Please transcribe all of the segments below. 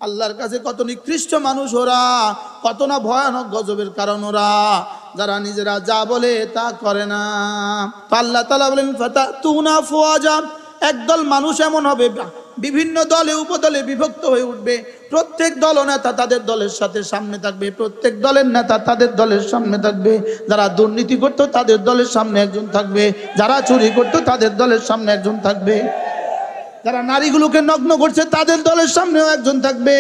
আল্লাহর কাছে কত নিকৃষ্ট মানুষ ওরা, কত না ভয়ানক গজবের কারণ ওরা, যারা নিজেরা যা বলে তা করে না। তো আল্লাহ তাআলা বলেন ফাতাতুনা ফুয়াজা, একদল মানুষ এমন হবে বিভিন্ন দলে উপদলে বিভক্ত হয়ে উঠবে। প্রত্যেক দল নেতা তাদের দলের সাথে সামনে থাকবে, প্রত্যেক দলের নেতা তাদের দলের সামনে থাকবে। যারা দুর্নীতি করতো তাদের দলের সামনে একজন থাকবে, যারা চুরি করতো তাদের দলের সামনে একজন থাকবে, যারা নারীগুলোকে নগ্ন করছে তাদের দলের সামনেও একজন থাকবে।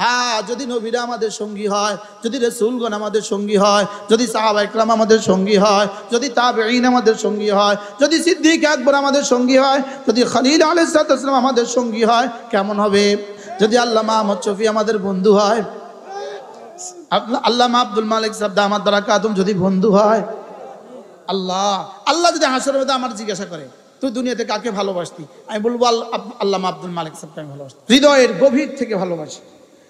হ্যাঁ, যদি নবীরা আমাদের সঙ্গী হয়, যদি রাসূলগণ আমাদের সঙ্গী হয়, যদি সাহাবা ইকরাম আমাদের সঙ্গী হয়, যদি তাবেঈন আমাদের সঙ্গী হয়, যদি সিদ্দিক আকবর আমাদের সঙ্গী হয়, যদি খলিল আলাইহিস সালাম আমাদের সঙ্গী হয়, কেমন হবে? যদি আল্লামা আহমদ শফি আমাদের বন্ধু হয়, আল্লামা আব্দুল মালিক সাহেব দামাত বারাকাতুম যদি বন্ধু হয়, আল্লাহ যদি হাসরের মধ্যে আমার জিজ্ঞাসা করে তুই দুনিয়াতে কাকে ভালোবাসতি, আমি বলবো আল্লামা আব্দুল মালিক সাহেবকে আমি ভালোবাসি, হৃদয়ের গভীর থেকে ভালোবাসি,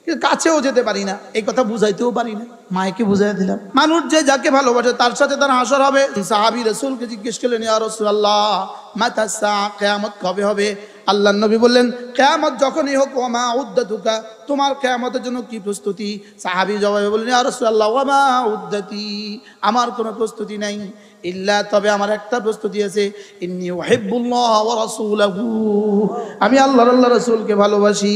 কিন্তু কাছেও যেতে পারি না, এই কথা বুঝাইতেও পারি না। মায়েকে বুঝাই দিলাম, মানুষ যে যাকে ভালোবাসে তার সাথে তার হাসর হবে। সাহাবী রাসূলকে জিজ্ঞেস করলেন, ইয়া রাসূলুল্লাহ মাতা সাআ, কিয়ামত কবে হবে? আল্লাহর নবী বললেন, কিয়ামত যখনই হোক, ওয়া মা উদ্দাতুকা, তোমার কিয়ামতের জন্য কি প্রস্তুতি? সাহাবী জবাবে বললেন, ইয়া রাসূলুল্লাহ ওয়া মা উদ্দাতি, আমার কোনো প্রস্তুতি নাই, ইল্লা, তবে আমার একটা প্রস্তুতি আছে, ইন্নী উহিব্বুল্লাহ ওয়া রাসূলাহু, আমি আল্লাহর রাসূলকে ভালোবাসি।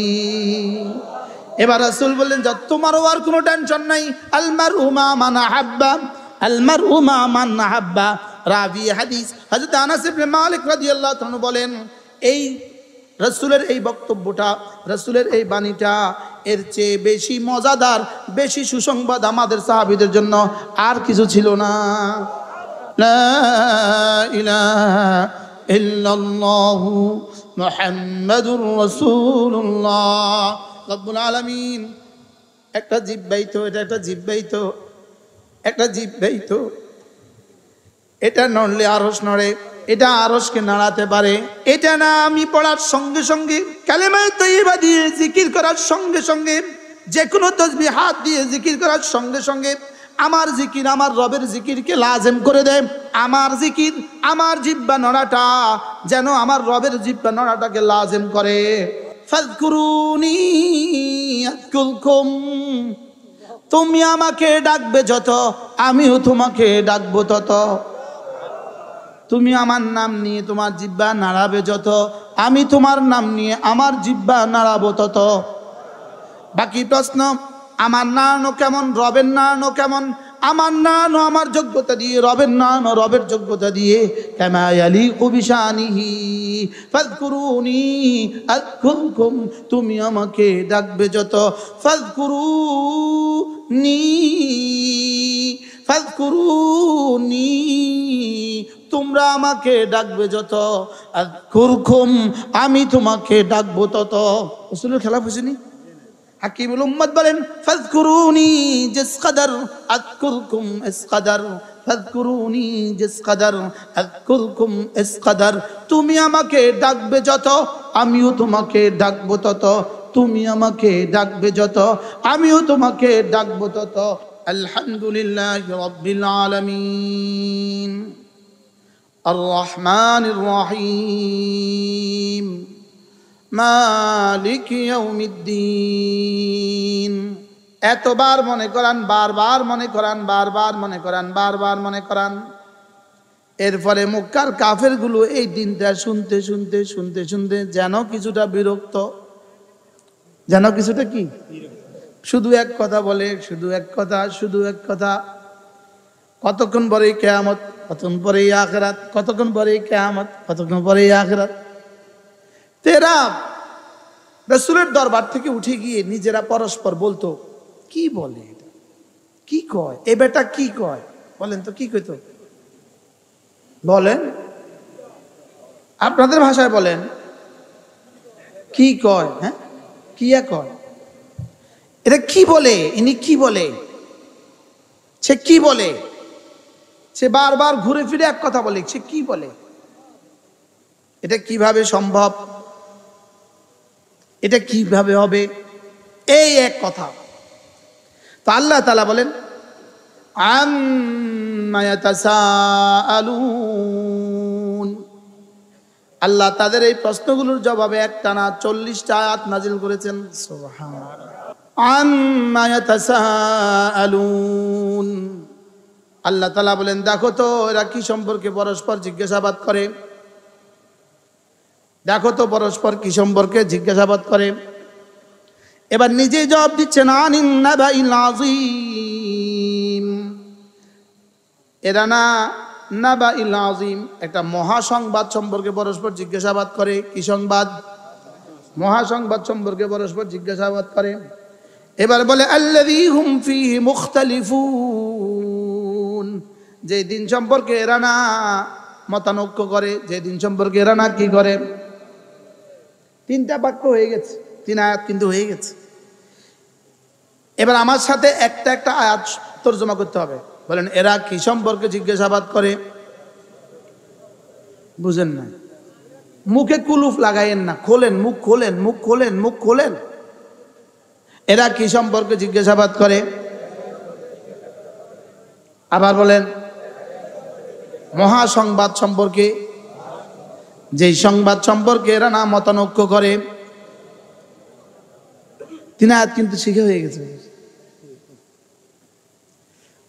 এবার রাসূল বললেন, যা তোমারও আর কোনো টেনশন নাই, আল মারউ মা মান আহাব্বা, আল মারউ মা মান আহাব্বা। রাবি হাদিস হযরত আনাস ইবনে মালিক রাদিয়াল্লাহু তাআলা বলেন, এই রাসূলের এই বক্তব্যটা, রাসূলের এই বাণীটা, এর চেয়ে বেশি মজাদার, বেশি সুসংবাদ আমাদের সাহাবীদের জন্য আর কিছু ছিল না। লা ইলাহা ইল্লাল্লাহু মুহাম্মাদুর রাসূলুল্লাহ। রব্বুল আলামিন একটা জিব্বাইতো, এটা একটা জিব্বাইতো, একটা জিব্বাইতো, এটা নড়লে আরশ নড়ে, এটা আরশকে নাড়াতে পারে। এটা না আমি পড়ার সঙ্গে সঙ্গে, কালেমায়ে তাইয়্যিবা দিয়ে জিকির করার সঙ্গে সঙ্গে, যে কোনো তাসবিহাত দিয়ে জিকির করার সঙ্গে সঙ্গে আমার জিকির আমার রবের জিকিরকে লাজেম করে দেয়। আমার জিকির, আমার জিহ্বা নড়াটা যেন আমার রবের জিহ্বা নড়াটাকে লাজেম করে। ফাযকুরুনি আযকুরকুম, তুমি আমাকে ডাকবে যত, আমিও তোমাকে ডাকবো তত। তুমি আমার নাম নিয়ে তোমার জিহ্বা নাড়াবে যত, আমি তোমার নাম নিয়ে আমার জিহ্বা নাড়াবো তত। বাকি প্রশ্ন, আমার নাড়ানো কেমন, রবের নাড়ানো কেমন? আমার নাড়ানো আমার যোগ্যতা দিয়ে, রবের নাড়ানো রবের যোগ্যতা দিয়ে। কামা ইয়ালিকু বিশানিহি ফাযকুরুনি আযকুরকুম, তুমি আমাকে ডাকবে যত, ফাযকুরুনি ফাযকুরুনি, তোমরা আমাকে ডাকবে যত, আযকুরকুম, আমি তোমাকে ডাকবো তত। রাসূলের খেলাফ হইছেনি? হাকিমুল উম্মত বলেন, ফাযকুরুনি জিস কদর আযকুরকুম ইস কদর, ফাযকুরুনি জিস কদর আযকুরকুম ইস কদর। তুমি আমাকে ডাকবে যত, আমিও তোমাকে ডাকবো তত। তুমি আমাকে ডাকবে যত, আমিও তোমাকে ডাকবো তত। আলহামদুলিল্লাহি রাব্বিল আলামিন, আর রহমানির রহিম, মালিক ইয়াউমিদ্দিন। এতবার মনে করান, বারবার মনে করান, বারবার মনে করান, বারবার মনে করান। এরপরে মক্কার কাফেরগুলো এই দিনটা শুনতে শুনতে শুনতে শুনতে যেন কিছুটা বিরক্ত, যেন কিছুটা কি, শুধু এক কথা বলে, শুধু এক কথা, শুধু এক কথা। কতক্ষণ পরে কিয়ামত, কতক্ষণ পরে আখিরাত, কতক্ষণ পরে কিয়ামত, কতক্ষণ পরে আখিরাত। তেরা রাসূলের দরবার থেকে উঠে গিয়ে নিজেরা পরস্পর বলতো, কি বলে এটা, কি কয়, এ বেটা কি কয়, বলেন তো কি কইতো, বলেন আপনাদের ভাষায় বলেন, কি কয়? হ্যাঁ, কি কয়, এটা কি বলে, ইনি কি বলে, সে কি বলে, সে বারবার ঘুরে ফিরে এক কথা বলে, সে কি বলে, এটা কিভাবে সম্ভব, এটা কিভাবে হবে, এই এক কথা। তো আল্লাহ তাআলা বলেন, আম্মা ইয়াতাসাআলুন, আল্লাহ তাদের এই প্রশ্নগুলোর জবাবে একটানা 40টা আয়াত নাজিল করেছেন। সুবহানাল্লাহ। আম্মা ইয়াতাসাআলুন, আল্লাহ তাআলা বলেন দেখো তো এরা কি সম্পর্কে পরস্পর জিজ্ঞাসাবাদ করে, দেখো তো পরস্পর কি সম্পর্কে জিজ্ঞাসাবাদ করে। এবার নিজেই জবাব দিচ্ছেন আনিন নাবাইল আযীম, এরা না নাবাইল আযীম একটা মহাসংবাদ সম্পর্কে পরস্পর জিজ্ঞাসাবাদ করে। কি সংবাদ? মহাসংবাদ সম্পর্কে পরস্পর জিজ্ঞাসাবাদ করে। এবার বলে আল্লাযী হুম ফীহি মুখতালিফুন, যে দিন সম্পর্কে এরা না মতানৈক্য করে, যে দিন সম্পর্কে এরা না কি করে। 3টা বাক্য হয়ে গেছে, 3 আয়াত কিন্তু হয়ে গেছে। এবার আমার সাথে একটা একটা আয়াত তরজমা করতে হবে। বলেন এরা কি সম্পর্কে জিজ্ঞাসাবাদ করে? বুঝেন না, মুখে কুলুফ লাগাইয়েন না, খোলেন মুখ, খোলেন মুখ, খোলেন মুখ, খোলেন। এরা কি সম্পর্কে জিজ্ঞাসাবাদ করে? আবার বলেন মহাসংবাদ সম্পর্কে, যেই সংবাদ সম্পর্কে এরা না মতানৈক্য করে। 3 আয়াত কিন্তু শিখে হয়ে গেছে,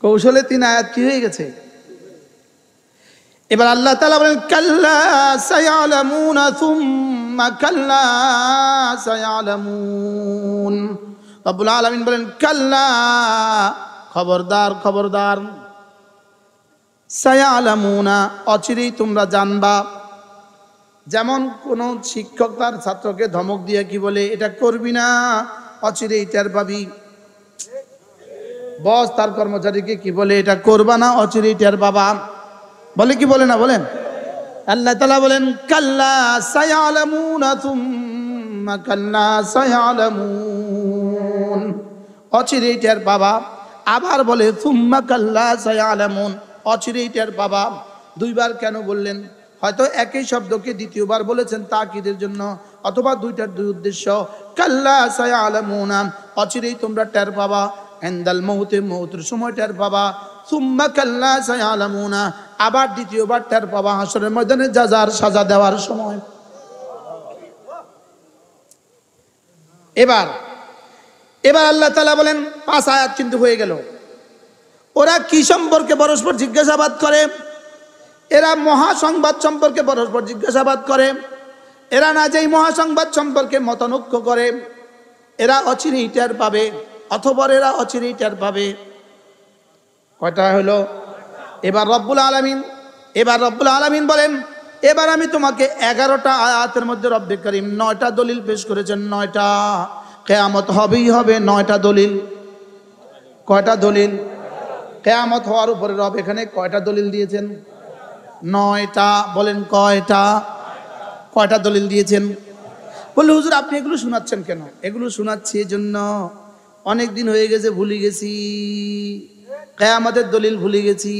কৌশলে 3 আয়াত কি হয়ে গেছে। এবার আল্লাহ তাআলা বলেন কাল্লা সায়ালামুনা সুম্মা কাল্লা সায়ালামুন। রব্বুল আলামিন বলেন কাল্লা, খবরদার খবরদার, সায়ালামুনা, অচিরেই তোমরা জানবা। যেমন কোন শিক্ষক তার ছাত্রকে ধমক দিয়ে কি বলে, এটা করবি না, অচিরেই টের পাবি। বস তার কর্মচারীকে কি বলে, এটা করবা না, অচিরেই টের পাবা। বলে কি বলে না? বলেন। আল্লাহ তাআলা বলেন কাল্লা সায়ালামুনা সুম্মা কাল্লা সায়ালামুন, অচিরেই টের পাবা। আবার বলে সুম্মা কাল্লা সায়ালামুন, অচিরেই টের পাবা। 2 বার কেন বললেন? হয়তো একই শব্দকে দ্বিতীয়বার বলেছেন তাকিদের জন্য, অথবা 2টার 2 উদ্দেশ্য। কাল্লা সায়ালামুনা, অচিরেই তোমরা টের পাবা। ইনদাল মউতে, মউতের সময় টের পাবা। সুম্মা কাল্লা সায়ালামুনা, আবার দ্বিতীয়বার টের পাবা হাসরের ময়দানে জাযার সাজা দেওয়ার সময়। এবার আল্লাহ তাআলা বলেন 5 আয়াত কিন্তু হয়ে গেল। ওরা কি সম্পর্কে পরস্পর জিজ্ঞাসাবাদ করে? এরা মহাসংবাদ সম্পর্কে পরস্পর জিজ্ঞাসাবাদ করে। এরা না যেই মহাসংবাদ সম্পর্কে মতানৈক্য করে, এরা অচিরেই টের পাবে, অথবা এরা অচিরেই টের পাবে। কয়টা হলো? এবার রব্বুল আলামিন বলেন এবার আমি তোমাকে 11টা আয়াতের মধ্যে রব্বে করিম 9টা দলিল পেশ করেছেন। 9টা, কিয়ামত হবেই হবে। 9টা দলিল। কয়টা দলিল? কিয়ামত হওয়ার উপরে রব এখানে কয়টা দলিল দিয়েছেন? 9টা। বলেন কয়টা? কয়টা দলিল দিয়েছেন? বললে হুজুর আপনি এগুলো শোনাচ্ছেন কেন? এগুলো শোনাচ্ছি এজন্য অনেক দিন হয়ে গেছে, ভুলে গেছি, কিয়ামতের দলিল ভুলে গেছি।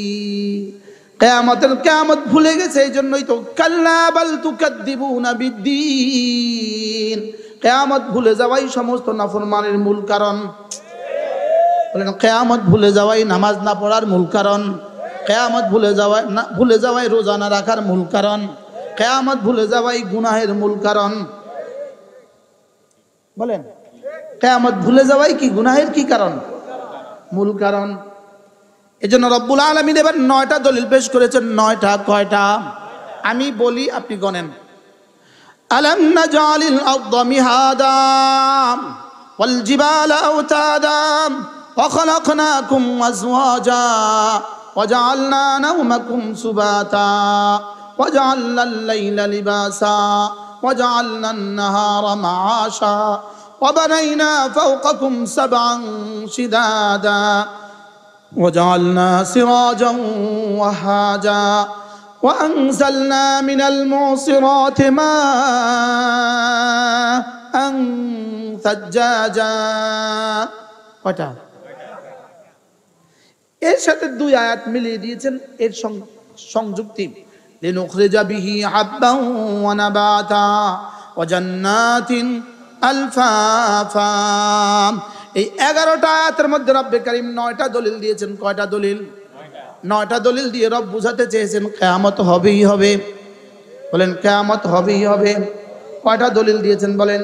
কিয়ামত ভুলে গেছে, এই জন্যই তো কাল্লা বাল তুকাদ্দিবুনা বিদ্দীন, কিয়ামত ভুলে যাওয়াই সমস্ত নাফরমানের মূল কারণ। বলেন কিয়ামত ভুলে যাওয়াই নামাজ না পড়ার মূল কারণ। কিয়ামত ভুলে যাওয়াই রোজা না রাখার মূল কারণ। কিয়ামত ভুলে যাওয়াই গুনাহের মূল কারণ। বলেন কিয়ামত ভুলে যাওয়াই কি গুনাহের কি কারণ? মূল কারণ। এজন্য রব্বুল আলামিন এবার 9টা দলিল পেশ করেছেন। 9টা। কয়টা? আমি বলি, আপনি গণেন। আলাম নাজালিল আরদা মিহাদা ওয়াল জিবালা আওতাদা ওয়া খালাকনাকুম আজওয়াজা ওয়া জাআলনা নাওমাকুম সুবাতা ওয়া জাআলনাল লাইলা লিবাসা ওয়া জাআলনান নাহারা মাআশা ওয়া বানাইনা ফাওকাকুম সাবআন শিদাদা وجعلنا سراجا وهاجا وأنزلنا من المعصرات ماء ثجاجا। কয়টা? এর সাথে 2 আয়াত মিলিয়ে দিয়েছেন এর সংযুক্তি। লিনুখরিজা বিহি হাব্বান ওয়া নাবাতা ওয়া জান্নাতিন আলফাফা। এই 11টা আয়াতের মধ্যে রব্বে কারীম 9টা দলিল দিয়েছেন। কয়টা দলিল? 9টা দলিল দিয়ে রব বুঝাতে চেয়েছেন কিয়ামত হবেই হবে। বলেন কিয়ামত হবেই হবে। কয়টা দলিল দিয়েছেন বলেন?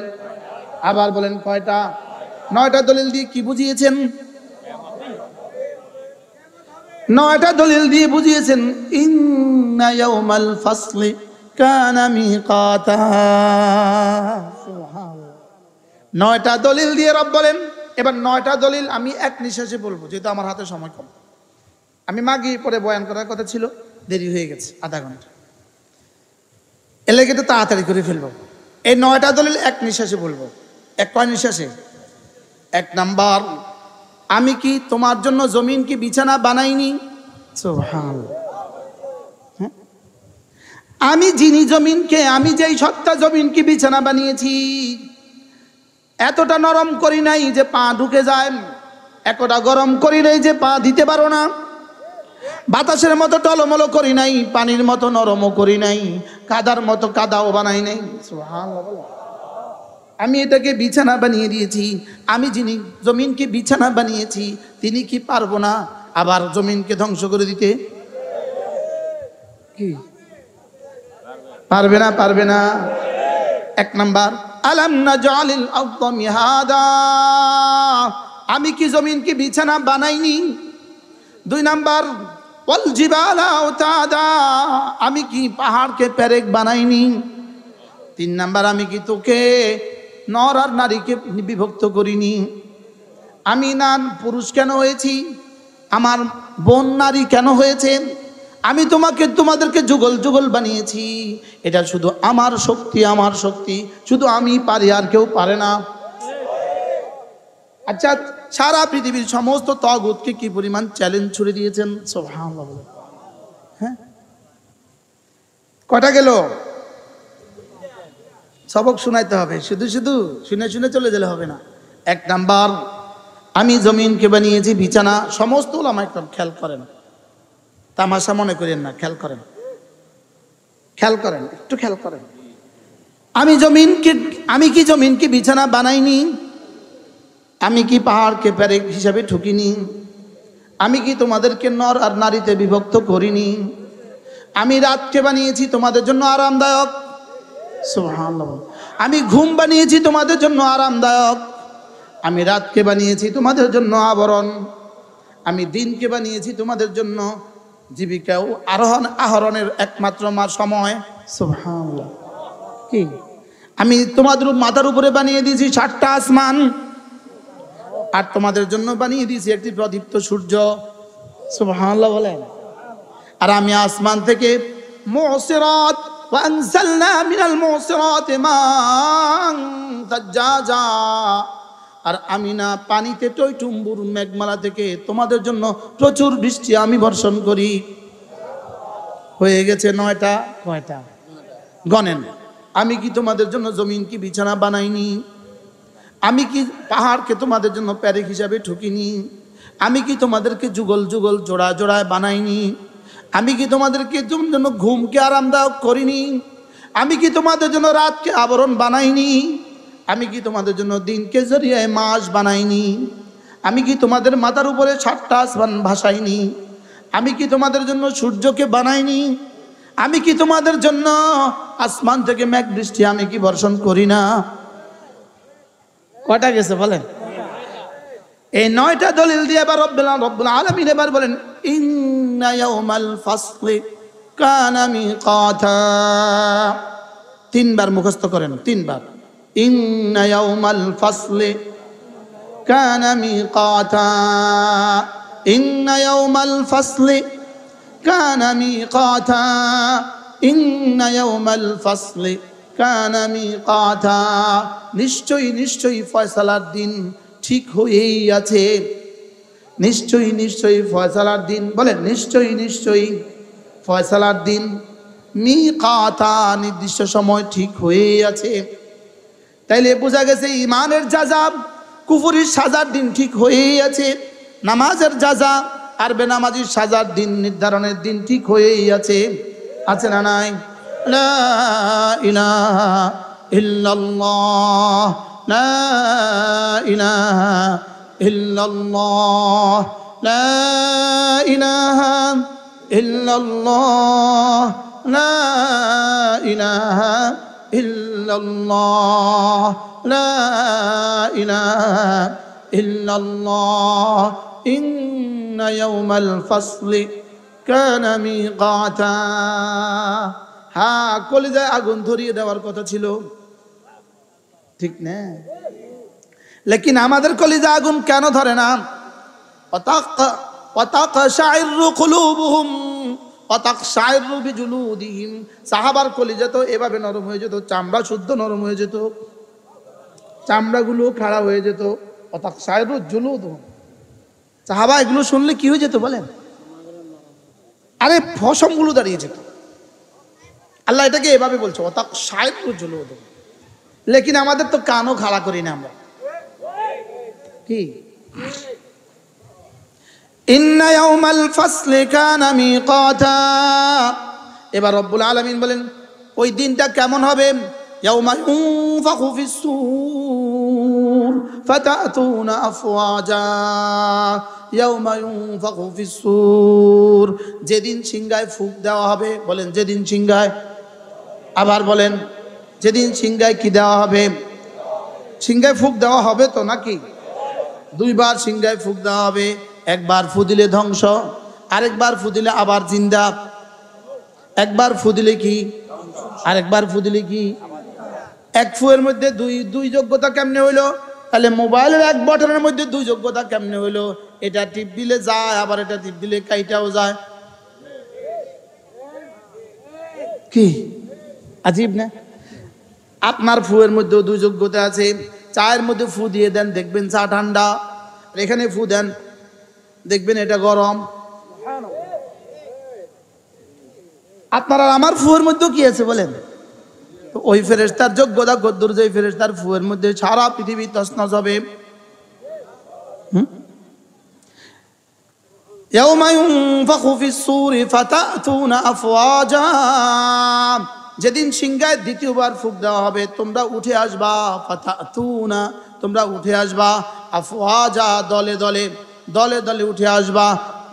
আবার বলেন কয়টা? 9টা দলিল দিয়ে কি বুঝিয়েছেন? 9টা দলিল দিয়ে বুঝিয়েছেন ইন্না ইয়াউমাল ফাসলি কানা মিকাতা। সুবহানাল্লাহ। 9টা দলিল দিয়ে রব বলেন। এবার 9টা দলিল আমি এক নিঃশ্বাসে বলবো, যেহেতু আমার হাতে সময় কম। আমি মাগরিব পরে বয়ান করার কথা ছিল, দেরি হয়ে গেছে আধা ঘন্টা, এর লেগে তো তাড়াতাড়ি করে ফেলবো। এই 9টা দলিল এক নিঃশ্বাসে বলবো। কয় নিঃশ্বাসে? 1 নাম্বার, আমি কি তোমার জন্য জমিন কি বিছানা বানাইনি? সুবহানাল্লাহ। আমি যিনি জমিনকে, আমি যেই সত্তা জমিনকে বিছানা বানিয়েছি, এতটা নরম করি নাই যে পা ঢুকে যায়, এতটা গরম করি নাই যে পা দিতে পারো না, বাতাসের মতো টলমলো করি নাই, পানির মতো নরমও করি নাই, কাদার মতো কাদাও বানাই নাই। সুবহানাল্লাহ। আমি এটাকে বিছানা বানিয়ে দিয়েছি। আমি যিনি জমিনকে বিছানা বানিয়েছি, তিনি কি পারবো না আবার জমিনকে ধ্বংস করে দিতে? কি পারবে না? পারবে না। 1 নাম্বার, আলাম নাজআলিল আরদা মিহাদা, আমি কি জমিনকে বিছানা বানাইনি? 2 নাম্বার, ওয়াল জিবালা আওতাদা, আমি কি পাহাড়কে পেরেক বানাইনি? 3 নাম্বার, আমি কি তোকে নর আর নারীকে বিভক্ত করিনি? আমি না পুরুষ কেন হয়েছি? আমার বোন নারী কেন হয়েছে? আমি তোমাদেরকে যুগল যুগল বানিয়েছি। এটা শুধু আমার শক্তি, আমার শক্তি, শুধু আমি পারি, আর কেউ পারে না। আচ্ছা, সারা পৃথিবীর সমস্ত তাগুতকে কি পরিমাণ চ্যালেঞ্জ ছুড়ে দিয়েছেন। সুবহানাল্লাহ। হ্যাঁ, কয়টা গেল? সবক শোনাইতে হবে, শুধু শুধু শুনে শুনে চলে গেলে হবে না। 1 নাম্বার, আমি জমিনকে বানিয়েছি বিছানা। সমস্ত উলামা একদম খেয়াল করেন, তামাশা মনে করেন না, খেয়াল করেন, খেয়াল করেন, একটু খেয়াল করেন। আমি কি জমিনকে বিছানা বানাইনি? আমি কি পাহাড়কে পেরেক হিসাবে ঠুকিনি? আমি কি তোমাদেরকে নর আর নারীতে বিভক্ত করিনি? আমি রাতকে বানিয়েছি তোমাদের জন্য আরামদায়ক। সুবহানাল্লাহ। আমি ঘুম বানিয়েছি তোমাদের জন্য আরামদায়ক। আমি রাতকে বানিয়েছি তোমাদের জন্য আবরণ। আমি দিনকে বানিয়েছি তোমাদের জন্য জীবিকা ও আহরণের একমাত্র সময়। সুবহানাল্লাহ। কি আমি তোমাদের মাথার উপরে বানিয়ে দিয়েছি 7টা আসমান, আর তোমাদের জন্য বানিয়ে দিয়েছি একটি প্রদীপ্ত সূর্য। সুবহানাল্লাহ বলেন। আর আমি আসমান থেকে মুসিরাত ওয়া আনজালনা মিনাল মুসিরাতি মান সাজ্জাজা, আর আমি না পানিতে টইটুম্বুর মেঘমালা থেকে তোমাদের জন্য প্রচুর বৃষ্টি আমি বর্ষণ করি। হয়ে গেছে 9টা। কয়টা গণেন? আমি কি তোমাদের জন্য জমিন কি বিছানা বানাইনি? আমি কি পাহাড়কে তোমাদের জন্য প্যারেক হিসাবে ঠুকিনি? আমি কি তোমাদেরকে যুগল যুগল জোড়া জোড়ায় বানাইনি? আমি কি তোমাদেরকে জন্য ঘুমকে আরামদায়ক করিনি? আমি কি তোমাদের জন্য রাতকে আবরণ বানাইনি? আমি কি তোমাদের জন্য দিনকে জরিয়ায় মাস বানাইনি? আমি কি তোমাদের মাথার উপরে 7টা আসমান ভাসাইনি? আমি কি তোমাদের জন্য সূর্যকে বানাইনি? আমি কি তোমাদের জন্য আসমান থেকে মেঘ বৃষ্টি আমি কি বর্ষণ করি না? কয়টা গেছে বলেন? এই 9টা দলিল দিয়ে এবার রব্বুল আলামিন এবার বলেন ইন্না ইয়াউমাল ফাসলি কানা মিকাতা। 3 বার মুখস্থ করেন, 3 বার। ইন্না ইয়াউমাল ফাসলি কানা মিকাতা, ইন্না ইয়াউমাল ফাসলি কানা মিকাতা, ইন্না ইয়াউমাল ফাসলি কানা মিকাতা। নিশ্চয়ই নিশ্চয়ই ফয়সালার দিন ঠিক হয়েই আছে। নিশ্চয়ই নিশ্চয়ই ফয়সালার দিন, বলেন নিশ্চয়ই নিশ্চয়ই ফয়সালার দিন, মিকাতা নির্দিষ্ট সময় ঠিক হয়েই আছে। তাইলে বোঝা গেছে ইমানের যাজা, কুফরির সাজার দিন ঠিক হয়েই আছে। নামাজের যাজা আর বেনামাজির সাজার দিন নির্ধারণের দিন ঠিক হয়েই আছে। আছে না নাই? লা ইলাহা ইল্লাল্লাহ, লা ইলাহা ইল্লাল্লাহ, লা ইলাহা ইল্লাল্লাহ, লা ইলাহা ইল্লাল্লাহ লা ইলাহা ইল্লাল্লাহ ইন্না ইয়াওমাল ফাসলি কানা মিকাতা। হ্যাঁ, কলিজায় আগুন ধরিয়ে দেওয়ার কথা ছিল, ঠিক না? লেকিন আমাদের কলিজা আগুন কেন ধরে না? ওয়াতাকশাইরু কুলুবুহুম ওয়াতাকশাইরু বিজুলুদিহিম। সাহাবার কলিজা তো এভাবে নরম হয়ে যেত, চামড়া শুদ্ধ নরম হয়ে যেত, চামড়াগুলো খাড়া হয়ে যেত। ওয়াতাকশাইরু জুলুদুহুম, সাহাবা এগুলো শুনলে কি হয়ে যেত বলেন? আরে ফসমগুলো দাঁড়িয়ে যেত। আল্লাহ এটাকে এভাবে বলছে, ওয়াতাকশাইরু জুলুদুহুম। লেকিন আমাদের তো কানও খাড়া করি না আমরা, কি? ইন্না ইয়াওমাল ফাসলি কানা মিকাতা। এবার রব্বুল আলামিন বলেন ওই দিনটা কেমন হবে? ইয়াওমা ইউনফাখু ফিস-সূর ফাতাতুনা আফওয়াজা। ইয়াওমা ইউনফাখু ফিস-সূর, যেদিন সিংহায় ফুঁক দেওয়া হবে। বলেন যেদিন সিংহায়, আবার বলেন যেদিন সিংহায় কি দেওয়া হবে? সিংহায় ফুঁক দেওয়া হবে তো নাকি? দুইবার সিংহায় ফুঁক দেওয়া হবে। একবার ফু দিলে ধ্বংস, আরেকবার ফু দিলে আবার জিন্দা। একবার ফু দিলে কি, আরেকবার ফু দিলে কি? এক ফুয়ের মধ্যে দুই যোগ্যতা কেমনে হইলো? তাহলে মোবাইলের এক বটনের মধ্যে দুই যোগ্যতা কেমনে হইলো? এটা টিপ দিলে যায়, আবার এটা টিপ দিলে কাইটাও যায়। কি আজীব না? আপনার ফুয়ের মধ্যেও দুই যোগ্যতা আছে। চায়ের মধ্যে ফু দিয়ে দেন, দেখবেন চা ঠান্ডা। এখানে ফু দেন, দেখবেন এটা গরম। আপনার আর আমার ফুয়ের মধ্যেও কি আছে বলেন? ওই ফেরেশতার যোগ্যতা কদ্দুর যে ফেরেশতার ফুয়ের মধ্যে সারা পৃথিবী তছনছ হবে। ইয়াওমা ইউনফাখু ফিস-সূরি ফাতাতুনা আফওয়াজা। যেদিন সিংহায় দ্বিতীয়বার ফুঁক দেওয়া হবে, তোমরা উঠে আসবা। ফাতাতুনা, তোমরা উঠে আসবা। আফওয়াজা, দলে দলে, দলে দলে উঠে আসবা,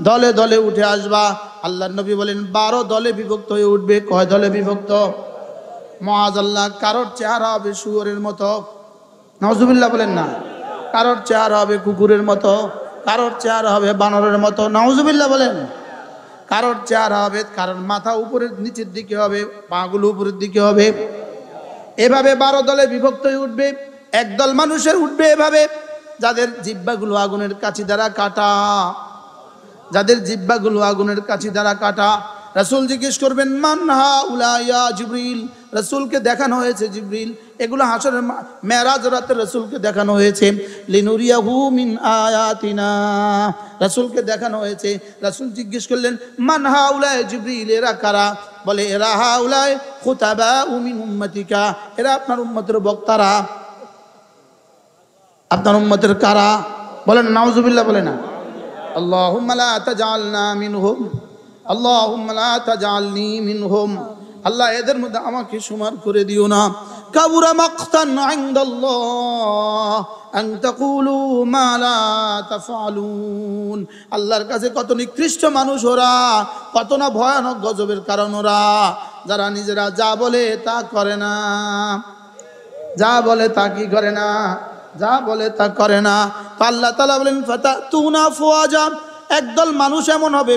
দলে দলে উঠে আসবা। আল্লাহর নবী বলেন 12 দলে বিভক্ত হয়ে উঠবে। কয় দলে বিভক্ত? মাআযাল্লাহ, কারোর চেহারা হবে শুয়োরের মতো, নাউজুবিল্লাহ বলেন না। কারোর চেহারা হবে কুকুরের মতো, কারোর চেহারা হবে বানরের মতো, নাউজুবিল্লাহ বলেন। কারোর চেহারা হবে, কারোর মাথা উপরের নিচের দিকে হবে, পাগুলো উপরের দিকে হবে। এভাবে 12 দলে বিভক্ত হয়ে উঠবে। একদল মানুষের উঠবে এভাবে, যাদের জিহ্বাগুলো আগুনের কাছি দ্বারা কাটা, যাদের জিহ্বাগুলো আগুনের কাছি দ্বারা কাটা। রাসূল জিজ্ঞেস করবেন মান হাউলা ইয়া জিবরিল। রাসূলকে দেখানো হয়েছে জিবরিল, এগুলো হাসরের মেরাজ রাতে রাসূলকে দেখানো হয়েছে। লিনুরিয়াহু মিন আয়াতিনা, রাসূলকে দেখানো হয়েছে। রাসূল জিজ্ঞেস করলেন মান হাউলা জিবরিল, এরা কারা? বলে এরা হাউলা খুতাবাউ মিন উম্মতিকা, এরা আপনার উম্মতের বক্তারা। আপনার উম্মতের কারা? বলেন নাউজুবিল্লাহ বলে না। আল্লাহুম্মা লা তাজআলনা মিনহুম, আল্লাহুম্মা লা তাজআলনি মিনহুম। আল্লাহ এদের মধ্যে আমাকে শুমার করে দিও না। কাবুরা মাকতান ইনদাল্লাহ আন তাকুলু মা লা তাফআলুন। আল্লাহর কাছে কত নিকৃষ্ট মানুষ ওরা, কত না ভয়ানক গজবের কারণ ওরা, যারা নিজেরা যা বলে তা করে না, যা বলে তা কি করে না, যা বলে তা করে না। তো আল্লাহ তাআলা বলেন ফাতাতুনা আফওয়াজা, একদল মানুষ এমন হবে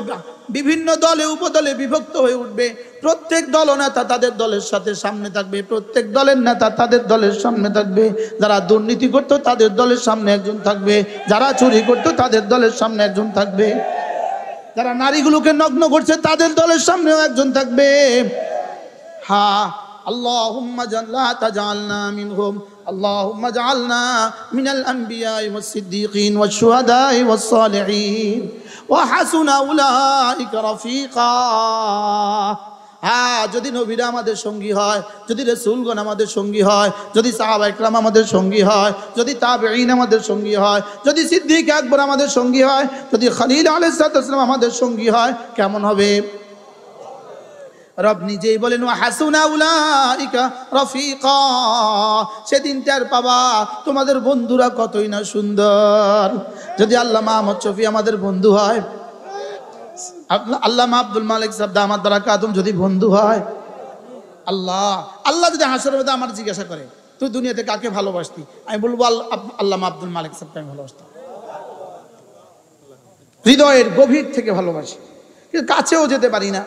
বিভিন্ন দলে উপদলে বিভক্ত হয়ে উঠবে। প্রত্যেক দলনেতা তাদের দলের সাথে সামনে থাকবে, প্রত্যেক দলের নেতা তাদের দলের সামনে থাকবে। যারা দুর্নীতি করতো তাদের দলের সামনে একজন থাকবে, যারা চুরি করতো তাদের দলের সামনে একজন থাকবে, যারা নারীগুলোকে নগ্ন করছে তাদের দলের সামনেও একজন থাকবে। হ্যাঁ, আল্লাহুম্মা লা তাজআলনা মিনহুম, اللهم اجعلنا من الأنبياء والصديقين والشهداء والصالحين وحسن أولئك رفيقا। হ্যাঁ, যদি নবীরা আমাদের সঙ্গী হয়, যদি রাসূলগণ আমাদের সঙ্গী হয়, যদি সাহাবা ইকরাম আমাদের সঙ্গী হয়, যদি তাবেঈন আমাদের সঙ্গী হয়, যদি সিদ্দিক আকবর আমাদের সঙ্গী হয়, যদি খলিল আলাইহিস সালাম আমাদের সঙ্গী হয়, কেমন হবে? রব নিজেই বলেন ওয়া হাসুনা উলাইকা রাফিকা। সেদিনটার পাবা তোমাদের বন্ধুরা কতই না সুন্দর। যদি আল্লামা আহমদ শফি আমাদের বন্ধু হয়, আল্লামা আব্দুল মালিক সাহেব দামাত বারাকাতুম যদি বন্ধু হয়, আল্লাহ আল্লাহ যদি হাসরের মধ্যে আমার জিজ্ঞাসা করে তুই দুনিয়াতে কাকে ভালোবাসতি, আমি বলবো আল্লামা আব্দুল মালিক সাহেবকে আমি ভালোবাসতাম। হৃদয়ের গভীর থেকে ভালোবাসি, কিন্তু কাছেও যেতে পারি না,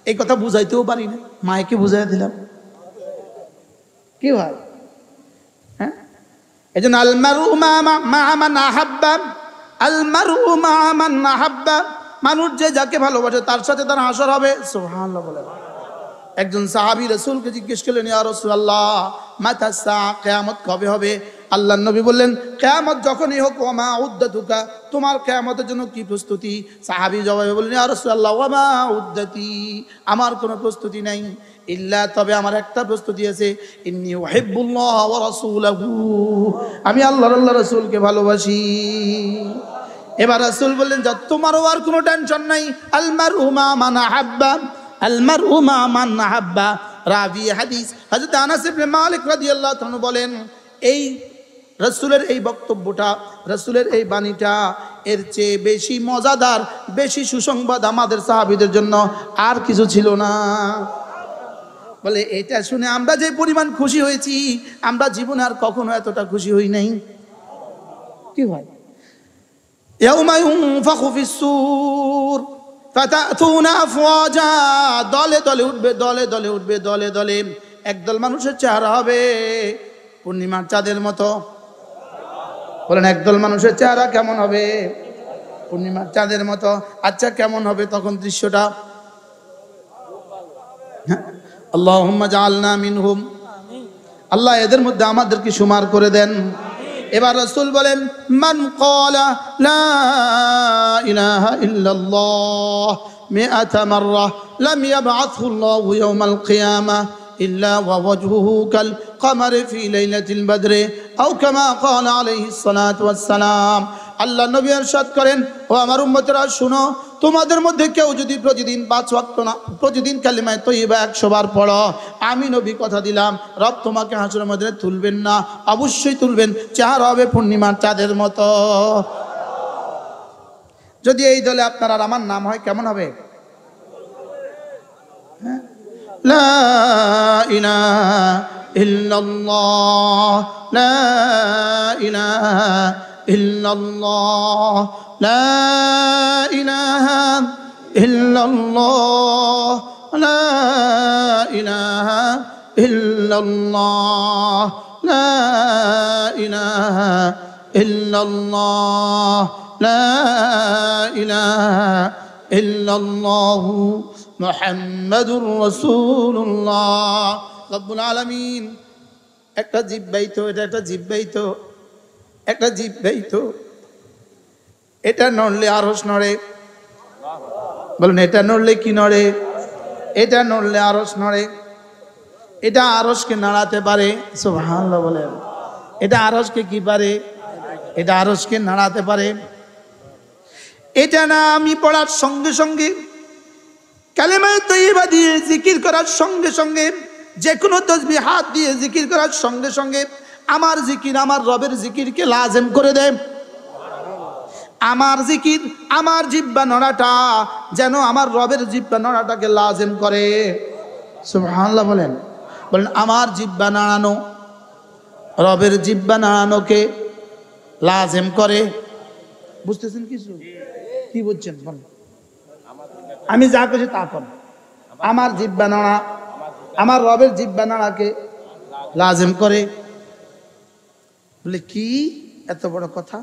এই কথা বুঝাইতেও পারি না। মায়েকে বুঝাই দিলাম, কি হয়? হ্যাঁ, এই জন্য আলমারু মা মান আহাব্বা, আলমারু মা মান আহাব্বা, মানুষ যে যাকে ভালোবাসে তার সাথে তার হাসর হবে। সুবহানাল্লাহ বলে। একজন সাহাবী রাসূলকে জিজ্ঞেস করলেন, ইয়া রাসূলুল্লাহ মাতা সা, কিয়ামত কবে হবে? আল্লাহর নবী বললেন, কিয়ামত যখনই হোক, ওয়া মা উদ্দাতুকা, তোমার কিয়ামতের জন্য কি প্রস্তুতি? সাহাবী জবাবে বললেন, ইয়া রাসূলুল্লাহ ওয়া মা উদ্দাতি, আমার কোনো প্রস্তুতি নাই, ইল্লা, তবে আমার একটা প্রস্তুতি আছে, ইন্নী উহিব্বুল্লাহ ওয়া রাসূলাহু, আমি আল্লাহর রাসূলকে ভালোবাসি। এবার রাসূল বললেন, যা তোমারও আর কোনো টেনশন নাই, আলমারু মা মান আহাব্বা, আলমারু মা মান আহাব্বা। রাবি হাদিস হযরত আনাস ইবনে মালিক রাদিয়াল্লাহু তাআলা বলেন, এই রাসূলের এই বক্তব্যটা, রাসূলের এই বাণীটা, এর চেয়ে বেশি মজাদার, বেশি সুসংবাদ আমাদের সাহাবীদের জন্য আর কিছু ছিল না। বলে এটা শুনে আমরা যে পরিমাণ খুশি হয়েছি, আমরা জীবনে আর কখনো এতটা খুশি হই নাই। কি হয়? ইয়াউমা ইউনফাখু ফিস-সূর ফাতাতুনা আফওয়াজা, দলে দলে উঠবে, দলে দলে উঠবে, দলে দলে। একদল মানুষের চেহারা হবে পূর্ণিমার চাঁদের মতো। বলেন, একদল মানুষের চেহারা কেমন হবে? পূর্ণিমার চাঁদের মতো। আচ্ছা, কেমন হবে তখন দৃশ্যটা? আল্লাহুম্মা জাআলনা মিনহুম, আল্লাহ এদের মধ্যে আমাদেরকে শুমার করে দেন। এবার রাসূল বলেন, মান ক্বালা লা ইলাহা ইল্লাল্লাহ মিআতা মাররা লাম ইয়াবআথহু আল্লাহু ইয়াওমাল কিয়ামাহ ইল্লা ওয়া ওয়াজহুহু কাল কমারি ফি লাইলাতিল বদরি আও কামা ক্বালা আলাইহিস সালাতু ওয়াস সালাম। আল্লাহ নবী ইরশাদ করেন, ও আমার উম্মতেরা শুনো, তোমাদের মধ্যে কেউ যদি প্রতিদিন 5 ওয়াক্ত না, প্রতিদিন কালিমায়ে তয়্যিবা 100 বার পড়ো, আমি নবী কথা দিলাম রব তোমাকে হাসরের ময়দানে তুলবেন না, অবশ্যই তুলবেন, চেহারা হবে পূর্ণিমার চাঁদের মতো। যদি এই দলে আপনার আর আমার নাম হয়, কেমন হবে? লা ইলাহা ইল্লাল্লাহ, লা ইলাহা ইল্লাল্লাহ, লা ইলাহা ইল্লাল্লাহ, লা ইলাহা ইল্লাল্লাহ, লা ইলাহা ইল্লাল্লাহ, লা ইলাহা ইল্লাল্লাহ মুহাম্মাদুর রাসূলুল্লাহ। রব্বুল আলামিন একটা জিহ্বাই তো, এটা একটা জিহ্বাই তো, একটা জিহ্বাই তো, এটা নড়লে আরশ নড়ে। বলুন, এটা নড়লে কি নড়ে? এটা নড়লে আরশ নড়ে। এটা আরশকে নাড়াতে পারে। সুবহানাল্লাহ বলেন। এটা আরশকে কি পারে? এটা আরশকে নাড়াতে পারে। এটা না আমি পড়ার সঙ্গে সঙ্গে, কালেমায়ে তয়্যিবা দিয়ে জিকির করার সঙ্গে সঙ্গে, যে কোনো তাসবিহাত দিয়ে জিকির করার সঙ্গে সঙ্গে আমার জিকির আমার রবের জিকিরকে লাজেম করে দেয়। আমার জিকির, আমার জিহ্বা নড়াটা যেন আমার রবের জিহ্বা নড়াটাকে লাজেম করে। সুবহানাল্লাহ বলেন। বলেন, আমার জিহ্বা নাড়ানো রবের জিহ্বা নাড়ানোকে লাজেম করে। বুঝতেছেন কিছু? কি বুঝছেন বলেন? আমি যা কিছু তা কর, আমার জিহ্বা নাড়া আমার রবের জিহ্বা নাড়াকে লাজেম করে। বলে কি এত বড় কথা?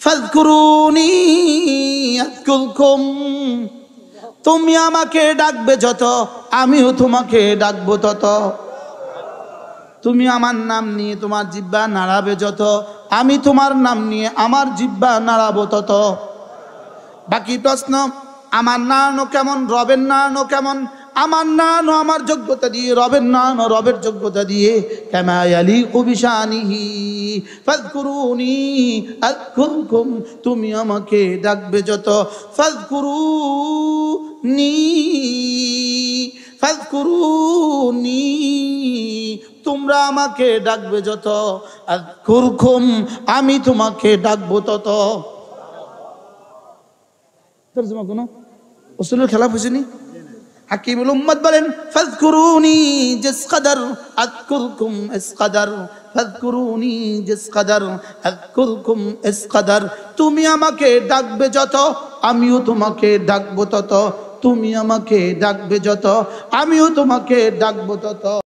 ফাযকুরুনি আযকুরকুম, তুমি আমাকে ডাকবে যত, আমিও তোমাকে ডাকবো তত। তুমি আমার নাম নিয়ে তোমার জিহ্বা নাড়াবে যত, আমি তোমার নাম নিয়ে আমার জিহ্বা নাড়াবো তত। বাকি প্রশ্ন, আমার নাড়ানো কেমন, রবের নাড়ানো কেমন? আমার নাড়ানো আমার যোগ্যতা দিয়ে, রবের নাড়ানো রবের যোগ্যতা দিয়ে। কামা ইয়ালিকু বিশানিহি ফাযকুরুনি আযকুরকুম, তুমি আমাকে ডাকবে যত, ফাযকুরুনি ফাযকুরুনি, তোমরা আমাকে ডাকবে যত, আযকুরকুম, আমি তোমাকে ডাকবো তত। তরজমা কোনো উসুলের খেলাফ হয়েছেনি? হাকিমুল উম্মত বলেন ফাযকুরুনি জিস কদর আযকুরকুম ইস কদর, ফাযকুরুনি জিস কদর আযকুরকুম ইস কদর। তুমি আমাকে ডাকবে যত আমিও তোমাকে ডাকবো তত, তুমি আমাকে ডাকবে যত আমিও তোমাকে ডাকবো তত।